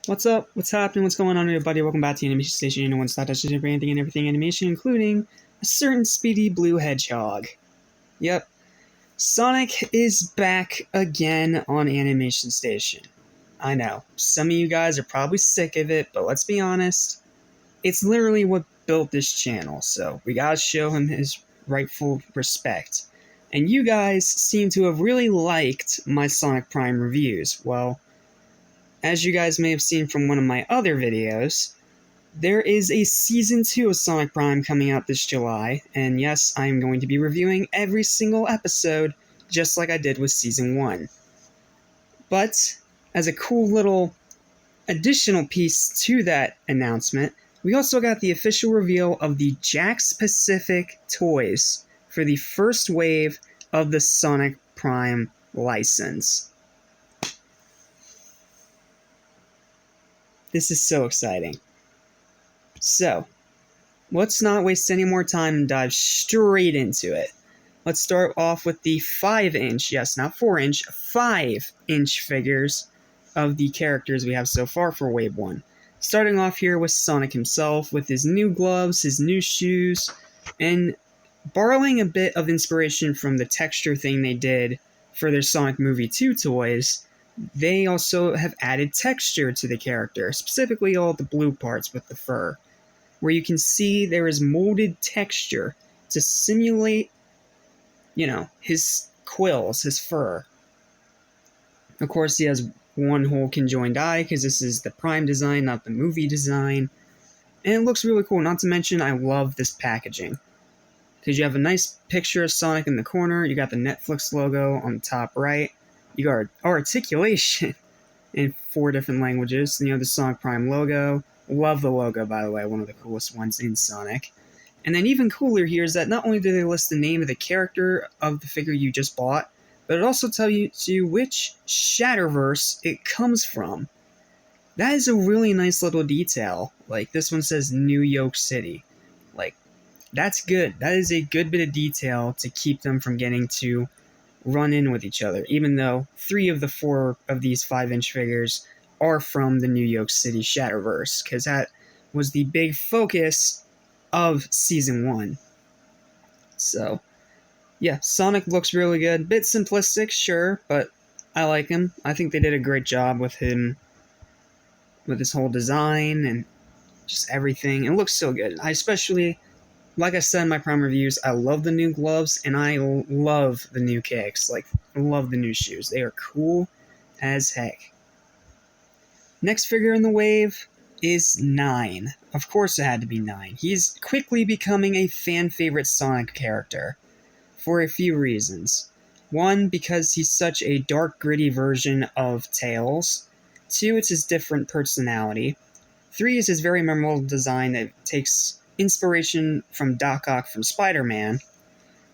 What's up? What's happening? What's going on, everybody? Welcome back to Animation Station. And one-stop destination for anything and everything animation, including a certain speedy blue hedgehog. Yep, Sonic is back again on Animation Station. I know, some of you guys are probably sick of it, but let's be honest, it's literally what built this channel, so we gotta show him his rightful respect. And you guys seem to have really liked my Sonic Prime reviews. Well, as you guys may have seen from one of my other videos, there is a Season 2 of Sonic Prime coming out this July, and yes, I am going to be reviewing every single episode, just like I did with Season 1. But, as a cool little additional piece to that announcement, we also got the official reveal of the Jakks Pacific toys for the first wave of the Sonic Prime license. This is so exciting. So, let's not waste any more time and dive straight into it. Let's start off with the 5-inch, yes, not 4-inch, 5-inch figures of the characters we have so far for Wave 1. Starting off here with Sonic himself, with his new gloves, his new shoes, and borrowing a bit of inspiration from the texture thing they did for their Sonic Movie 2 toys, they also have added texture to the character, specifically all the blue parts with the fur, where you can see there is molded texture to simulate, his quills, his fur. Of course, he has one whole conjoined eye, because this is the Prime design, not the movie design. And it looks really cool, not to mention I love this packaging. Because you have a nice picture of Sonic in the corner, you got the Netflix logo on the top right, you got articulation in 4 different languages, the Sonic Prime logo. Love the logo, by the way, one of the coolest ones in Sonic. And then even cooler here is that not only do they list the name of the character of the figure you just bought, but it also tells you which Shatterverse it comes from. That is a really nice little detail. Like, this one says New York City. Like, that's good. That is a good bit of detail to keep them from getting to run in with each other, even though 3 of the 4 of these 5-inch figures are from the New York City Shatterverse, because that was the big focus of Season 1. So, yeah, Sonic looks really good. Bit simplistic, sure, but I like him. I think they did a great job with him, with his whole design and just everything. It looks so good. I especially, like I said in my Prime reviews, I love the new gloves, and I love the new kicks. Like, I love the new shoes. They are cool as heck. Next figure in the wave is 9. Of course it had to be 9. He's quickly becoming a fan-favorite Sonic character, for a few reasons. 1, because he's such a dark, gritty version of Tails. 2, it's his different personality. 3 is his very memorable design that takes inspiration from Doc Ock from Spider-Man.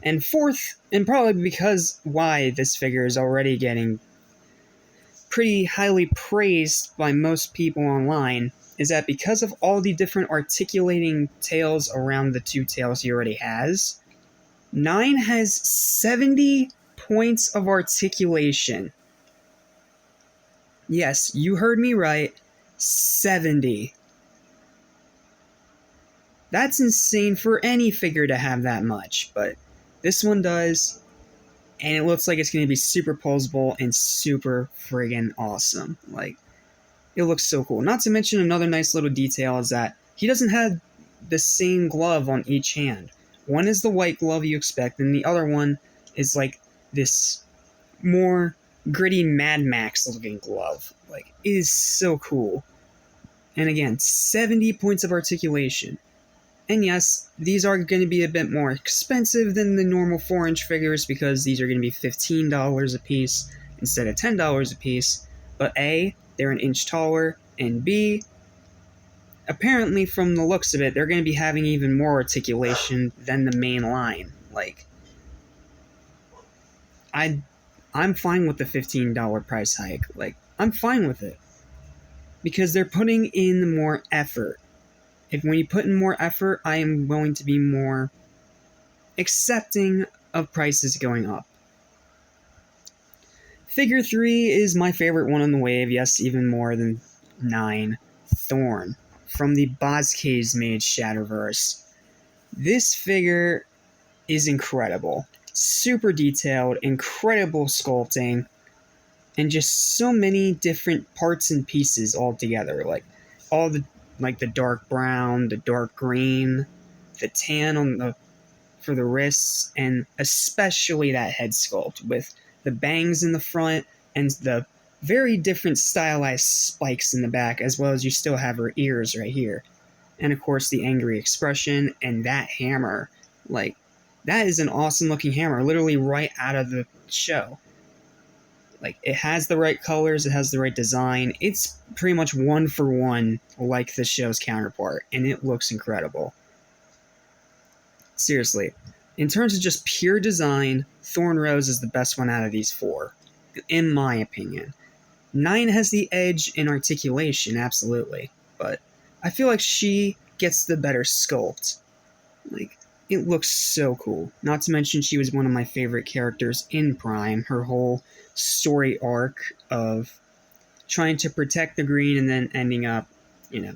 And 4th, and probably because why this figure is already getting pretty highly praised by most people online, is that because of all the different articulating tails around the 2 tails he already has, 9 has 70 points of articulation. Yes, you heard me right, 70. That's insane for any figure to have that much, but this one does, and it looks like it's going to be super posable and super friggin' awesome. Like, it looks so cool. Not to mention another nice little detail is that he doesn't have the same glove on each hand. One is the white glove you expect, and the other one is like this more gritty Mad Max looking glove. Like, it is so cool. And again, 70 points of articulation. And yes, these are going to be a bit more expensive than the normal 4-inch figures, because these are going to be $15 a piece instead of $10 a piece. But A, they're an inch taller, and B, apparently from the looks of it, they're going to be having even more articulation than the main line. Like, I'm fine with the $15 price hike. Like, I'm fine with it. Because they're putting in more effort. When you put in more effort, I am willing to be more accepting of prices going up. Figure 3 is my favorite one on the wave, yes, even more than 9 Thorn from the Boz-K's Mage Shatterverse. This figure is incredible. Super detailed, incredible sculpting, and just so many different parts and pieces all together. Like all the dark brown, the dark green, the tan for the wrists, and especially that head sculpt with the bangs in the front and the very different stylized spikes in the back, as well as you still have her ears right here. And of course the angry expression and that hammer. Like, that is an awesome looking hammer, literally right out of the show. Like, it has the right colors, it has the right design. It's pretty much one for one like the show's counterpart, and it looks incredible. Seriously, in terms of just pure design, Thorn Rose is the best one out of these 4, in my opinion. 9 has the edge in articulation, absolutely, but I feel like she gets the better sculpt. Like, it looks so cool. Not to mention she was one of my favorite characters in Prime. Her whole story arc of trying to protect the green and then ending up,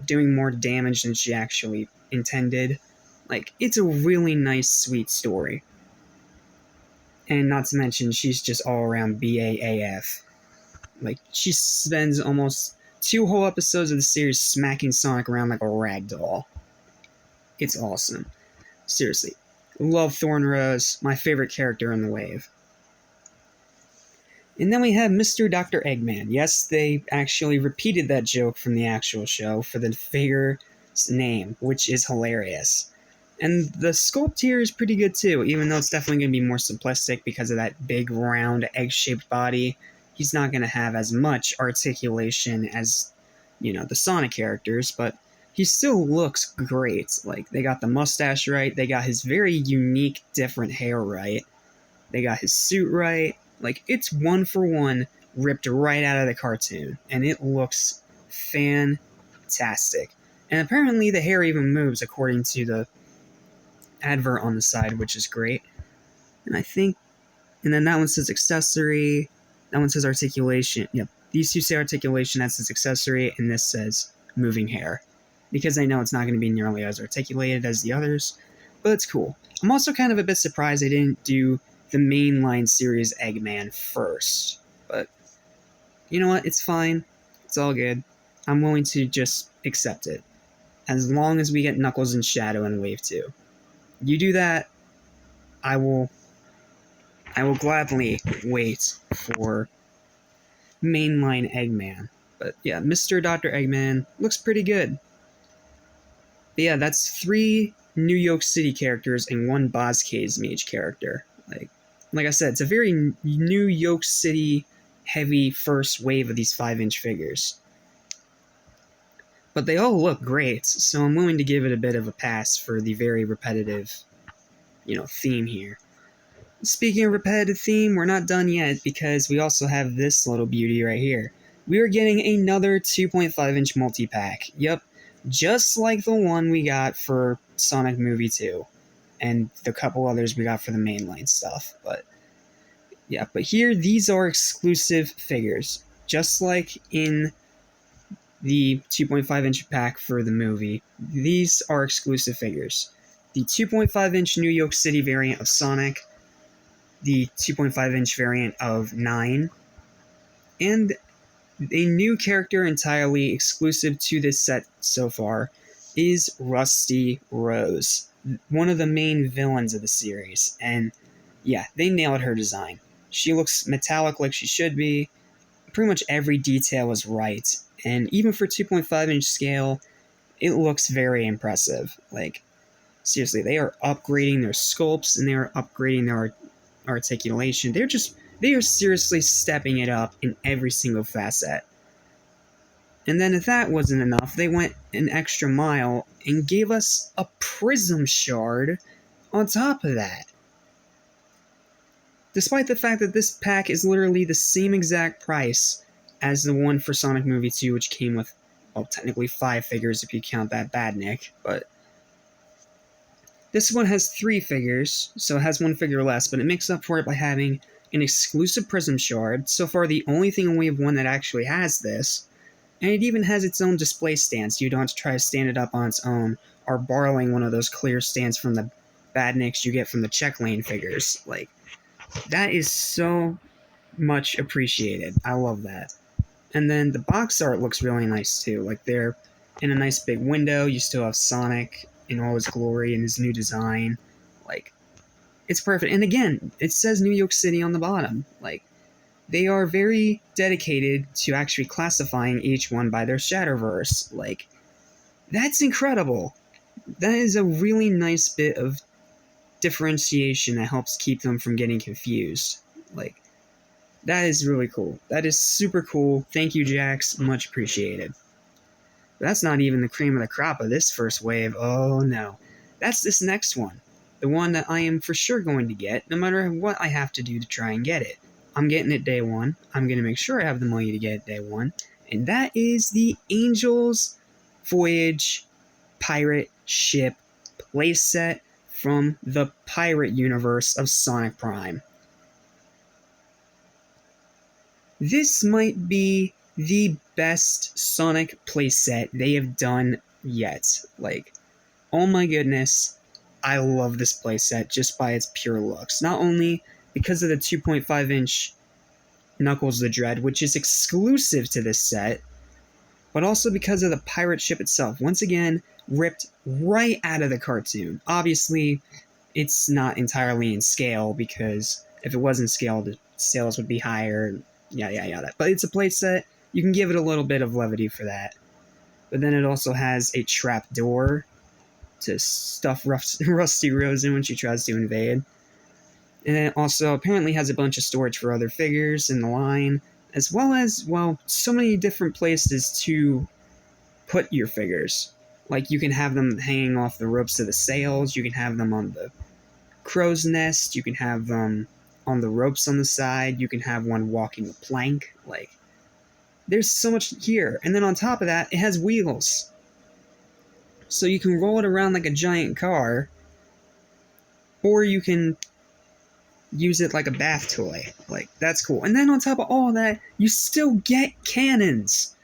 doing more damage than she actually intended. Like, it's a really nice, sweet story. And not to mention, she's just all around BAAF. Like, she spends almost 2 whole episodes of the series smacking Sonic around like a rag doll. It's awesome. Seriously. Love Thorn Rose, my favorite character in the wave. And then we have Mr. Dr. Eggman. Yes, they actually repeated that joke from the actual show for the figure's name, which is hilarious. And the sculpt here is pretty good too, even though it's definitely going to be more simplistic because of that big, round, egg-shaped body. He's not going to have as much articulation as, the Sonic characters, but he still looks great. Like, they got the mustache right, they got his very unique, different hair right, they got his suit right. Like, it's one for one ripped right out of the cartoon, and it looks fantastic. And apparently the hair even moves according to the advert on the side, which is great. And then that one says accessory, that one says articulation. Yep, these two say articulation, that says accessory, and this says moving hair. Because I know it's not going to be nearly as articulated as the others, but it's cool. I'm also kind of a bit surprised they didn't do the mainline series Eggman first. But, you know what, it's fine. It's all good. I'm willing to just accept it. As long as we get Knuckles and Shadow in Wave 2. You do that, I will gladly wait for mainline Eggman. But yeah, Mr. Dr. Eggman looks pretty good. But yeah, that's 3 New York City characters and 1 Boz-K's Mage character. Like I said, it's a very New York City heavy first wave of these 5-inch figures. But they all look great, so I'm willing to give it a bit of a pass for the very repetitive, theme here. Speaking of repetitive theme, we're not done yet because we also have this little beauty right here. We are getting another 2.5-inch multi-pack. Yep, just like the one we got for Sonic Movie 2. And the couple others we got for the mainline stuff. But yeah, but here, these are exclusive figures. Just like in the 2.5-inch pack for the movie, these are exclusive figures. The 2.5-inch New York City variant of Sonic, the 2.5-inch variant of 9, and a new character entirely exclusive to this set so far is Rusty Rose, one of the main villains of the series. And yeah, they nailed her design. She looks metallic like she should be. Pretty much every detail is right. And even for 2.5-inch scale, it looks very impressive. Like, seriously, they are upgrading their sculpts and they are upgrading their articulation. They are seriously stepping it up in every single facet. And then if that wasn't enough, they went an extra mile and gave us a Prism Shard on top of that. Despite the fact that this pack is literally the same exact price as the one for Sonic Movie 2, which came with, well, technically 5 figures if you count that Badnik, but this one has 3 figures, so it has 1 figure less, but it makes up for it by having an exclusive Prism Shard. So far, the only thing in Wave 1 that actually has this. And it even has its own display stand, so you don't have to try to stand it up on its own, or borrowing one of those clear stands from the badniks you get from the check lane figures. Like, that is so much appreciated. I love that. And then the box art looks really nice too. Like, they're in a nice big window. You still have Sonic in all his glory and his new design. Like, it's perfect. And again, it says New York City on the bottom. Like, they are very dedicated to actually classifying each one by their Shadowverse. Like, that's incredible. That is a really nice bit of differentiation that helps keep them from getting confused. Like, that is really cool. That is super cool. Thank you, Jax. Much appreciated. But that's not even the cream of the crop of this first wave. Oh, no. That's this next one. The one that I am for sure going to get, no matter what I have to do to try and get it. I'm getting it day one. I'm going to make sure I have the money to get it day one. And that is the Angels Voyage Pirate Ship playset from the pirate universe of Sonic Prime. This might be the best Sonic playset they have done yet. Like, oh my goodness, I love this playset just by its pure looks. Not only because of the 2.5-inch Knuckles the Dread, which is exclusive to this set, but also because of the pirate ship itself. Once again, ripped right out of the cartoon. Obviously, it's not entirely in scale, because if it was in scale, the sales would be higher, yada. But it's a playset. You can give it a little bit of levity for that. But then it also has a trap door to stuff Rusty Rose in when she tries to invade. And it also apparently has a bunch of storage for other figures in the line, as well as, well, so many different places to put your figures. Like, you can have them hanging off the ropes of the sails, you can have them on the crow's nest, you can have them on the ropes on the side, you can have one walking a plank. Like, there's so much here. And then on top of that, it has wheels. So you can roll it around like a giant car, or you can use it like a bath toy. Like, that's cool. And then on top of all that, you still get cannons.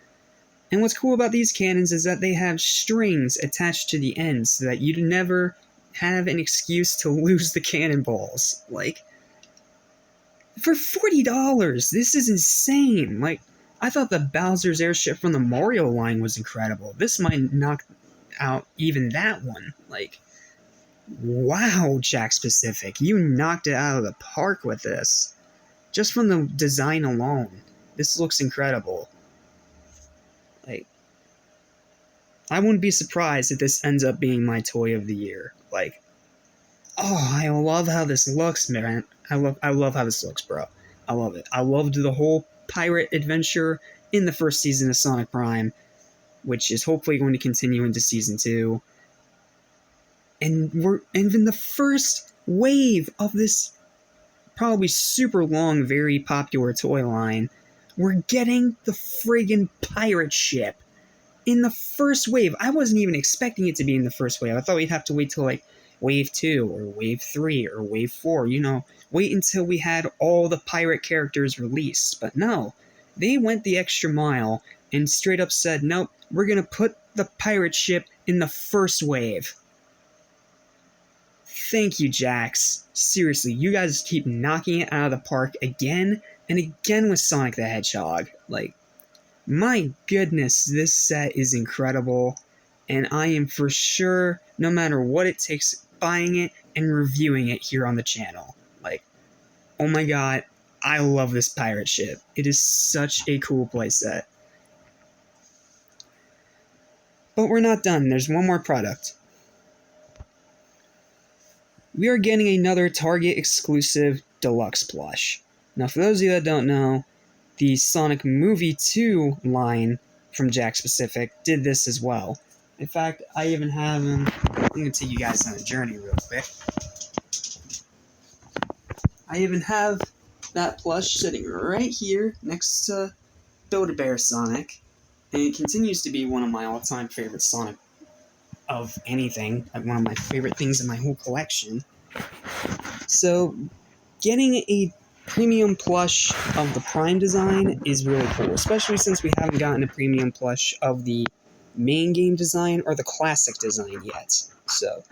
And what's cool about these cannons is that they have strings attached to the ends so that you'd never have an excuse to lose the cannonballs. Like, for $40, this is insane. Like, I thought the Bowser's airship from the Mario line was incredible. This might knock out even that one. Like, wow, Jakks Pacific, you knocked it out of the park with this. Just from the design alone, this looks incredible. Like, I wouldn't be surprised if this ends up being my toy of the year. Like, oh, I love how this looks, man. I love how this looks, bro. I love it. I loved the whole pirate adventure in the first season of Sonic Prime, which is hopefully going to continue into Season 2. And we're in the first wave of this probably super long, very popular toy line. We're getting the friggin' pirate ship in the first wave. I wasn't even expecting it to be in the first wave. I thought we'd have to wait till, like, Wave 2 or Wave 3 or Wave 4, wait until we had all the pirate characters released. But no, they went the extra mile and straight up said, nope, we're gonna put the pirate ship in the first wave. Thank you, Jakks. Seriously, you guys keep knocking it out of the park again and again with Sonic the Hedgehog. Like, my goodness, this set is incredible, and I am for sure, no matter what it takes, buying it and reviewing it here on the channel. Like, oh my god, I love this pirate ship. It is such a cool playset. But we're not done. There's one more product. We are getting another Target exclusive deluxe plush. Now, for those of you that don't know, the Sonic Movie 2 line from Jakks Pacific did this as well. In fact, I even have him. I'm going to take you guys on a journey real quick. I even have that plush sitting right here next to Build-A-Bear Sonic, and it continues to be one of my all-time favorite Sonic of anything, like one of my favorite things in my whole collection. So, getting a premium plush of the Prime design is really cool, especially since we haven't gotten a premium plush of the main game design or the classic design yet. So,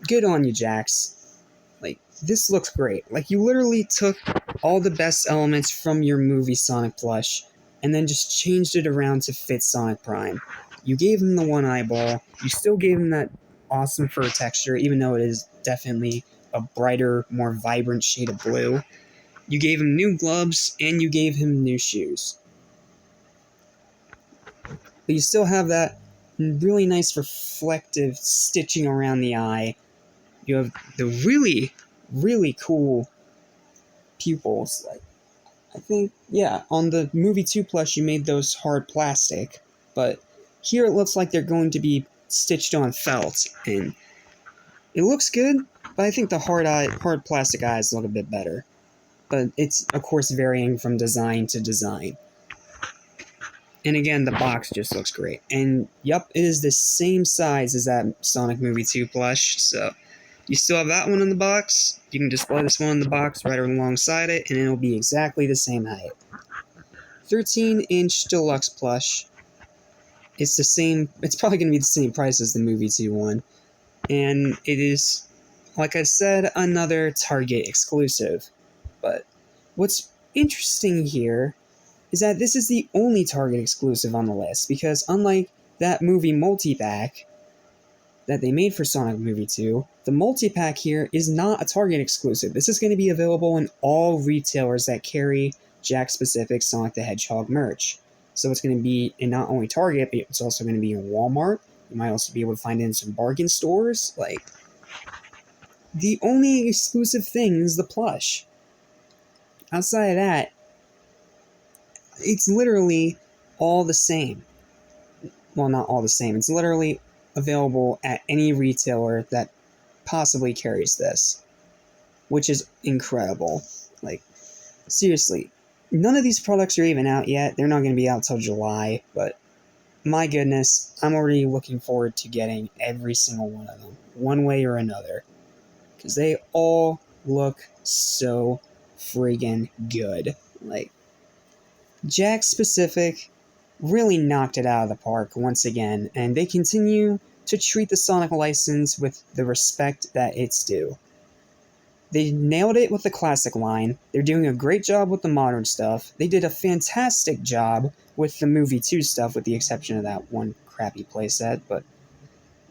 good on you, Jax. Like, this looks great. Like, you literally took all the best elements from your movie Sonic plush and then just changed it around to fit Sonic Prime. You gave him the one eyeball, you still gave him that awesome fur texture, even though it is definitely a brighter, more vibrant shade of blue. You gave him new gloves, and you gave him new shoes. But you still have that really nice reflective stitching around the eye. You have the really, really cool pupils. Like, I think, yeah, on the Movie 2 plush you made those hard plastic, but here it looks like they're going to be stitched on felt, and it looks good, but I think the hard plastic eyes look a bit better. But it's, of course, varying from design to design. And again, the box just looks great. And yep, it is the same size as that Sonic Movie 2 plush, so you still have that one in the box. You can display this one in the box right alongside it, and it'll be exactly the same height. 13-inch deluxe plush. It's the same. It's probably going to be the same price as the Movie 2 one. And it is, like I said, another Target exclusive. But what's interesting here is that this is the only Target exclusive on the list, because unlike that movie multi-pack that they made for Sonic Movie 2, the multi-pack here is not a Target exclusive. This is going to be available in all retailers that carry Jakks-specific Sonic the Hedgehog merch. So it's going to be in not only Target, but it's also going to be in Walmart. You might also be able to find it in some bargain stores. Like, the only exclusive thing is the plush. Outside of that, it's literally all the same. Well, not all the same. It's literally available at any retailer that possibly carries this, which is incredible. Like, seriously, none of these products are even out yet. They're not going to be out till July, but my goodness, I'm already looking forward to getting every single one of them, one way or another, because they all look so friggin' good. Like, Jakks Specific really knocked it out of the park once again, and they continue to treat the Sonic license with the respect that it's due. They nailed it with the classic line, they're doing a great job with the modern stuff, they did a fantastic job with the Movie 2 stuff, with the exception of that one crappy playset, but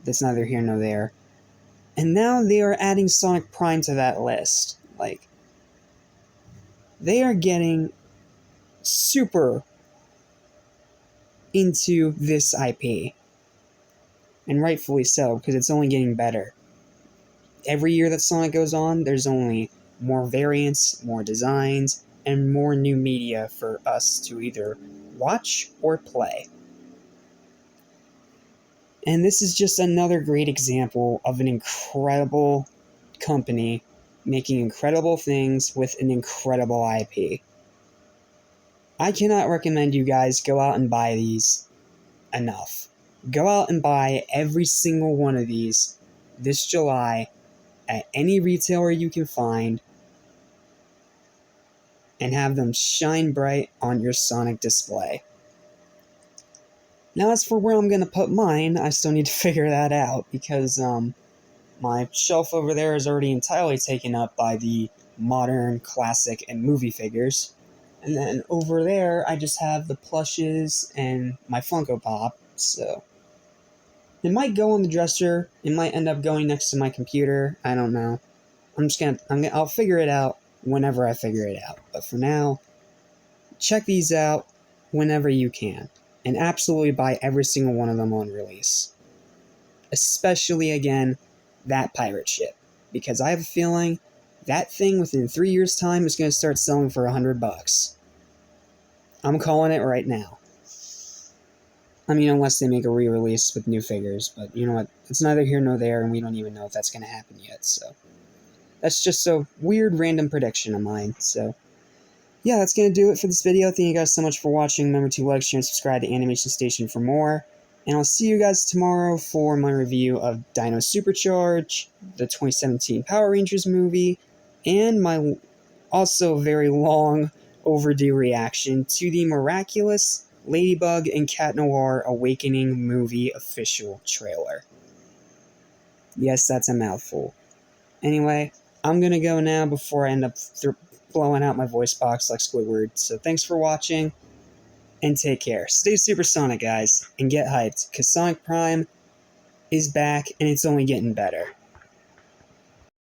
that's neither here nor there. And now they are adding Sonic Prime to that list. Like, they are getting super into this IP. And rightfully so, because it's only getting better. Every year that Sonic goes on, there's only more variants, more designs, and more new media for us to either watch or play. And this is just another great example of an incredible company making incredible things with an incredible IP. I cannot recommend you guys go out and buy these enough. Go out and buy every single one of these this July at any retailer you can find and have them shine bright on your Sonic display. Now, as for where I'm going to put mine, I still need to figure that out, because my shelf over there is already entirely taken up by the modern, classic, and movie figures. And then over there, I just have the plushes and my Funko Pop, so it might go on the dresser, it might end up going next to my computer, I don't know. I'll figure it out whenever I figure it out. But for now, check these out whenever you can, and absolutely buy every single one of them on release. Especially, again, that pirate ship, because I have a feeling that thing within 3 years' time is going to start selling for $100. I'm calling it right now. I mean, unless they make a re-release with new figures, but you know what? It's neither here nor there, and we don't even know if that's going to happen yet, so that's just a weird random prediction of mine. So yeah, that's going to do it for this video. Thank you guys so much for watching. Remember to like, share, and subscribe to Animation Station for more. And I'll see you guys tomorrow for my review of Dino Supercharge, the 2017 Power Rangers movie, and my Also, a very long overdue reaction to the miraculous Ladybug and Cat Noir Awakening movie official trailer. Yes, that's a mouthful. Anyway, I'm gonna go now before I end up blowing out my voice box like Squidward. So thanks for watching, and take care. Stay supersonic, guys, and get hyped, because Sonic Prime is back, and it's only getting better.